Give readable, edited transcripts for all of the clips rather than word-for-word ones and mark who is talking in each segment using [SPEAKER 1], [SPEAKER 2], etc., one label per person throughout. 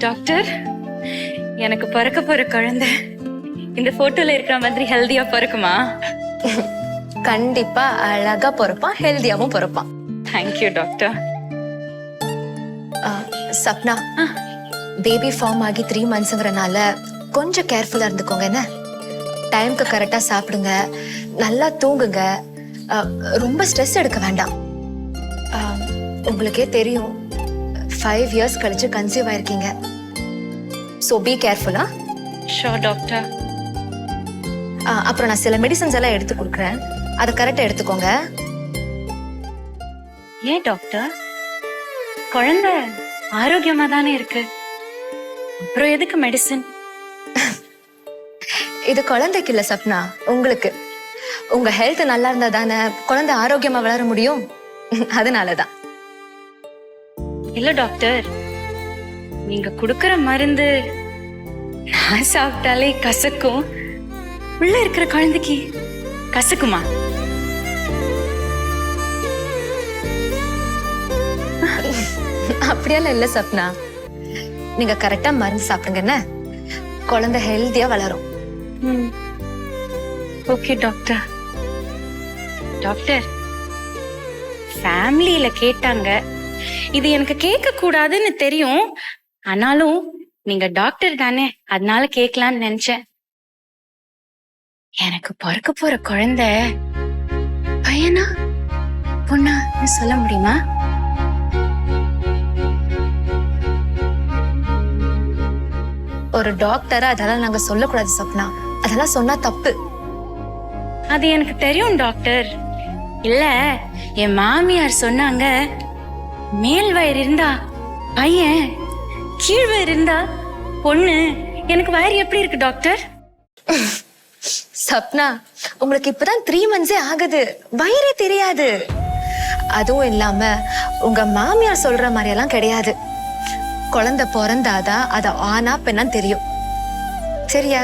[SPEAKER 1] Doctor, எனக்கு பிறக்க போற குழந்தை இந்த போட்டோல இருக்கிற மாதிரி ஹெல்தியா பிறக்குமா?
[SPEAKER 2] கண்டிப்பா அழகா பிறப்பான், ஹெல்தியாவும் பிறப்பான்.
[SPEAKER 1] Thank you doctor.
[SPEAKER 2] Sapna, baby form ஆகி 3 monthsங்கறனால கொஞ்சம் கேர்ஃபுல்லா இருந்துக்கோங்க. என்ன, டைம்க்கு கரெக்டா சாப்பிடுங்க, நல்லா தூங்குங்க, ரொம்ப ஸ்ட்ரெஸ் எடுக்க வேண்டாம். உங்களுக்கே தெரியும் 5 years கழிச்சு கன்சீவ் ஆயிருக்கீங்க. சோ பி கேர்ஃபுல்லா.
[SPEAKER 1] Sure doctor.
[SPEAKER 2] அப்புறம் நான் சில மெடிசன்ஸ் எல்லாம் எடுத்து கொடுக்குறேன், அதை கரெக்டா எடுத்துக்கோங்க.
[SPEAKER 1] ஏன் டாக்டர், குழந்தை ஆரோக்கியமா தானே இருக்கு, அப்புறம் எதுக்கு மெடிசன்?
[SPEAKER 2] இது குழந்தைக்கு இல்ல சப்னா, உங்களுக்கு. உங்க ஹெல்த் நல்லா இருந்தா தானே குழந்தை ஆரோக்கியமா வளர முடியும். அதனாலதான்.
[SPEAKER 1] இல்ல டாக்டர், நீங்க குடுக்கற மருந்து நான் சாப்பிட்டாலே கசக்கும், உள்ள இருக்கிற குழந்தைக்கு கசக்குமா?
[SPEAKER 2] அப்படியெல்லாம் இல்ல சப்னா, நீங்க கரெக்டா மருந்து சாப்பிடுங்க, என்ன குழந்தை ஹெல்தியா வளரும்.
[SPEAKER 1] Okay doctor. டாக்டர், ஃபேமிலியில கேட்டாங்க, இது எனக்கு கேட்க கூடாதுன்னு தெரியும், ஆனாலும் நீங்க டாக்டர் தானே, அதனால கேட்கலான்னு நினைச்சேன். எனக்கு பிறக்க போற குழந்தை பையனா பொண்ணா சொல்ல முடியுமா?
[SPEAKER 2] ஒரு டாக்டரா அதெல்லாம் நாங்க சொல்லக்கூடாது சப்னா, அதெல்லாம் சொன்னா தப்பு.
[SPEAKER 1] அது எனக்கு தெரியும் டாக்டர். இல்ல, என் மாமியார் சொன்னாங்க, மேல் வயிறு இருந்தா பையன், கீழ் வயிறு இருந்தா பொண்ணு. எனக்கு வயிறு எப்படி இருக்கு டாக்டர்?
[SPEAKER 2] சப்னா, உங்களுக்கு இப்பதான் 3 months ஆகுது, வயிறே தெரியாது. அதுவும் இல்லாம உங்க மாமியார் சொல்ற மாதிரி எல்லாம் கிடையாது. குழந்தை பிறந்தாதான் அத ஆனா பெண்ணா தெரியும், சரியா?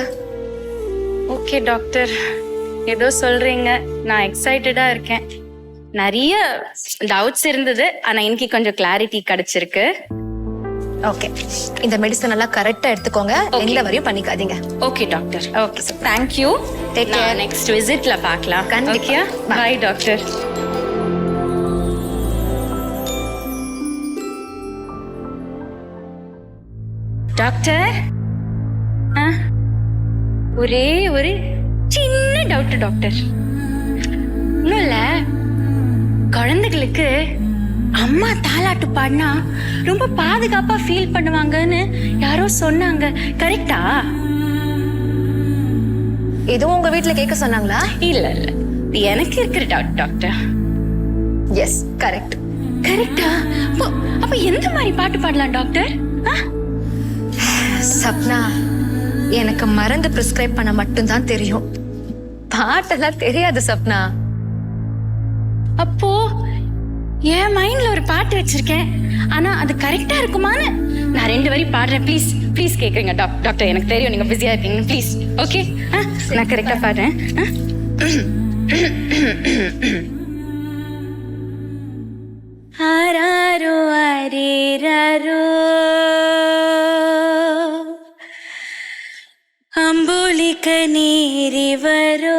[SPEAKER 1] ஓகே டாக்டர், ஏதோ சொல்றீங்க, நான் எக்ஸைட்டடா இருக்கேன். நிறைய டவுட்ஸ் இருந்தது, ஆனா இன்னைக்கு கொஞ்சம் கிளாரிட்டி கிடைச்சிருக்கு.
[SPEAKER 2] ஓகே, இந்த மெடிசன் எல்லாம் கரெக்டா எடுத்துக்கோங்க, எந்த வரையும் பண்ணிக்காதீங்க.
[SPEAKER 1] Okay doctor. Okay sir, thank you.
[SPEAKER 2] Take care.
[SPEAKER 1] Next விசிட்ல பார்க்கலாம்.
[SPEAKER 2] கண்டிப்பா.
[SPEAKER 1] By doctor. டாக்டர், ஒரே ஒரு சின்ன டவுட் டாக்டர். ஒண்ணும் இல்ல, குழந்தைகளுக்கு அம்மா தாலாட்டு பாடினா ரொம்ப பாதுகாப்பா ஃபீல் பண்ணுவாங்கன்னு யாரோ சொன்னாங்க, கரெக்டா?
[SPEAKER 2] இதுவும் உங்க வீட்டுல கேட்க சொன்னாங்களா?
[SPEAKER 1] இல்ல இல்ல, எனக்கு இருக்கிற டவுட் டாக்டர்.
[SPEAKER 2] S, correct.
[SPEAKER 1] கரெக்டா? அப்ப எந்த மாதிரி பாட்டு பாடலாம் டாக்டர்?
[SPEAKER 2] சப்னா, எனக்கு மருந்து பிரிஸ்கிரைப் பண்ண மட்டும்தான் தெரியும், பாட்டெல்லாம் தெரியாது சப்னா.
[SPEAKER 1] அப்போ என் மைண்ட்ல ஒரு பாட்டு வச்சிருக்கேன், ஆனா அது கரெக்டா இருக்குமான்னு நான் 2 வரி பாடுறேன். ப்ளீஸ் ப்ளீஸ் கேக்குறீங்க டாக்டர்? எனக்கு தெரியும் நீங்க பிஸியா இருக்கீங்க, ப்ளீஸ். ஓகே, நான் கரெக்டா பாடுறேன். ஆராரோ அரேராரோ அம்புலிக்க நீரிவரோ